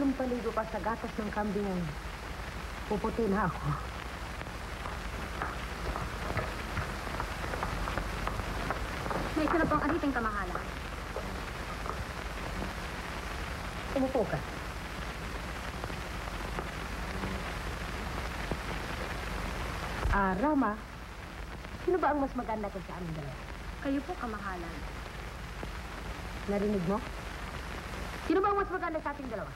lumpaligo pa sa gatas ng kambing ang puputi na ako. May isa na pong aliting kamahalan. Umupo ka. Rama, sino ba ang mas maganda ko sa aming dalawa? Kayo po, kamahalan. Narinig mo? Sino ba ang mas maganda sa ating dalawa?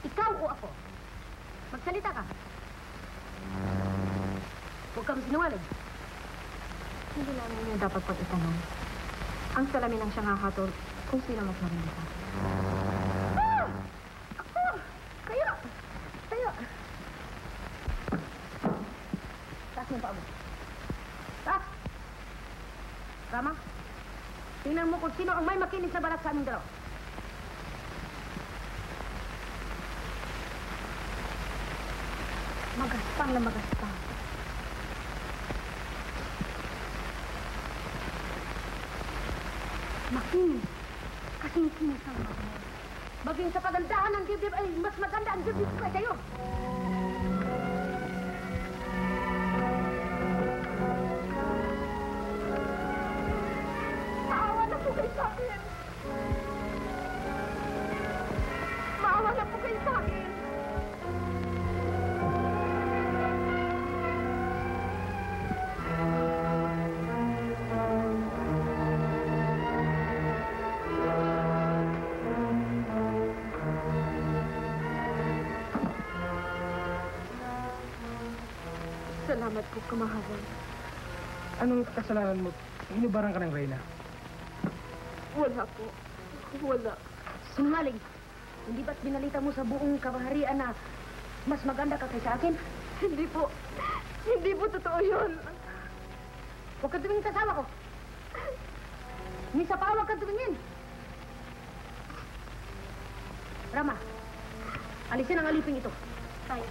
Ikaw o ako? Magsalita ka. Huwag kang sinungaling. Hindi namin niyo dapat pang itanong. Ang salamin ang siyang hahakatol kung sino mas maganda sa akin. Ako! Kayo! Kayo! Taas mo pa mo. Taas! Rama, tingnan mo kung sino ang may makinig sa balat sa aming dalawa. Magaspang na magaspang. Makinig. Kasing kinis ang mga. Maging sa pagandahan ng dibdib ay mas maganda ang dibdib ko sa'yo. Maawa na po kayo sa akin. Maawa na po kayo sa akin. Salamat po, kamahalan. Anong kasalanan mo? Inubaran ka ng Reyna? Wala po. Wala. Sinungaling. Hindi ba't binalita mo sa buong kabaharian na mas maganda ka kaysa akin? Hindi po. Hindi po totoo yun. Huwag ka tumingin sa asawa ko. Ni sa pa, huwag ka tumingin. Rama, alisin ang aliping ito. Tayo.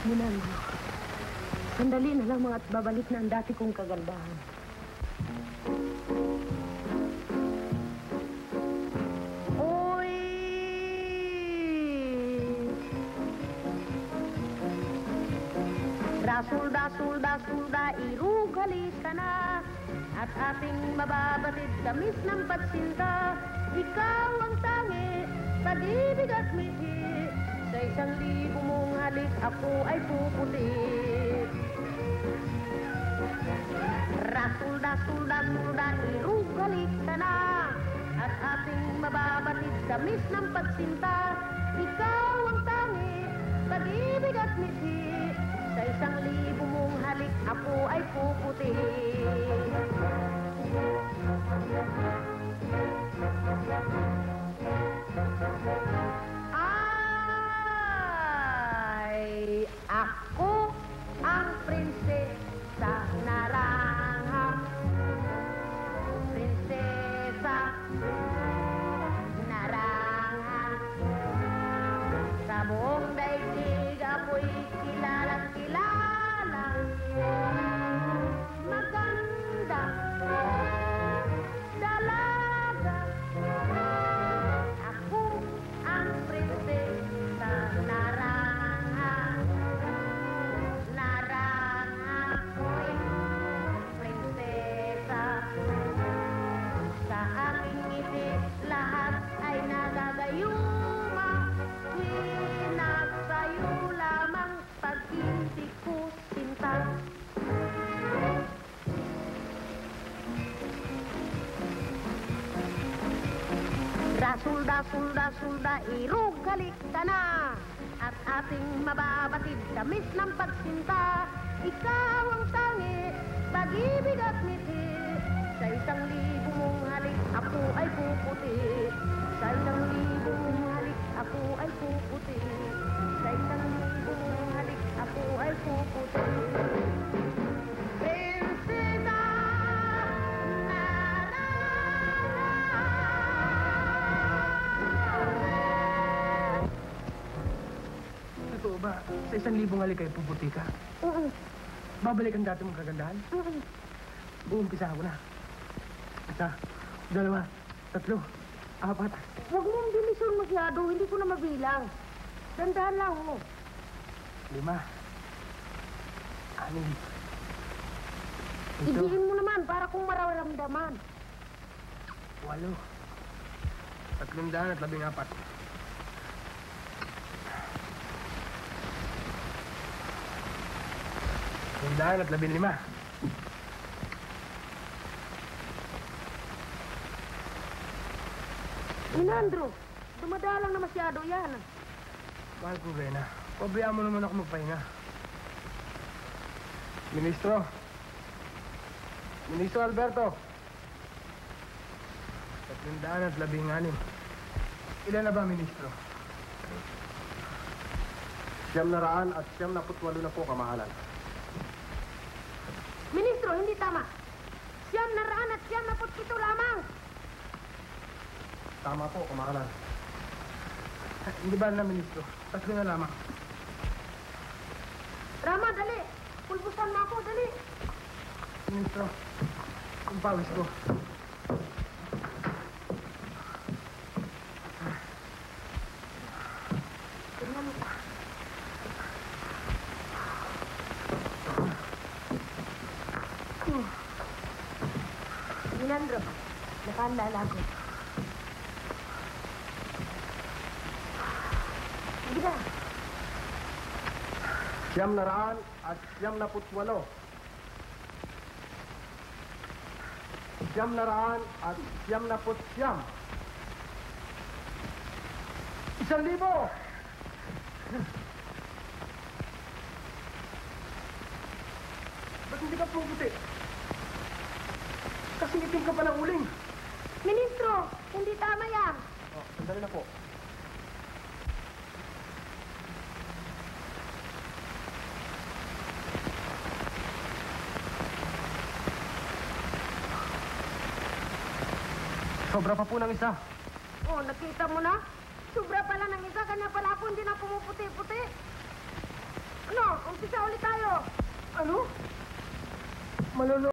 Minando, sandali na lang at babalik na ang dati kong kagandahan. Oy! Dasul-dasul-dasul-da, irugalis ka na. At ating mababatid tamis ng patsinta. Ikaw ang tangi, pag-ibig at mithi. Sa 1,000 mong halik, ako ay puputi. Rasul-dasul-dasul-da, irugalik ka na. At ating mababatid tamis ng patsinta. Ikaw ang tangi, pag-ibig at mithi. Sa 1,000 mong halik, ako ay puputi. Ay, ako ang prinsesa naranja. Prinsesa naranja. Sa buong daigdig ako'y kilalang kilala. Maganda dalaga. Ako ang prinsesa naranja. Naranja ko'y prinsesa. Sa aking ngiti lahat ay nagagayuma. Sa'yo lamang pag hindi ko sinta. Rasul-dasul-dasul-da, irugalik ka na. At ating mababatid tamis ng pagsinta. Ikaw ang tangi, pag-ibig at mithi. Sa 1,000 mong halik, ako ay puputi. Sa 1,000 mong halik, ako ay puputi. Sa 1,000 mong halik, ako ay puputi. Prinsesa Totoo ba? Sa 1,000 halik kayo puputi ka? Oo. babalik ang dati mong kagandahan? Uumpisa ko na. 1, 2, 3, 4. Huwag mong bilisyon masyado, hindi ko na mabilang. Dandahan lang mo. 5, 6, 7, Idiin mo naman para kung mararamdaman. 8, 314. 315. Minandro, dumadalang na masyado yan. Mahal ko, Rena. Pabayaan mo naman ako magpahinga. Ministro. Ministro Alberto. 316. Ilan na ba, Ministro? 900 at 98 na po, kamahalan. Ministro, hindi tama. 997 lamang. Tama po, kamahalan. Hindi ba na, Ministro? 3 na lamang. Rama, dali. Pulbusan mo ako, dali. Ministro, ang pawis ko. Tingnan mo. Minandro, nakaalala ko. Sige na. 900 at 98. 900 at 99. 1,000! Ba't hindi ka pumuputi? Kasi itim ka pa ng uling. Ministro, hindi tama yan. Oh, sandali na po. Sobra pa po ng isa. Oh, nakita mo na? Sobra pala ng isa, kanya pala ako hindi na pumuputi-puti. Ano, umpisa ulit tayo. Ano? Malolo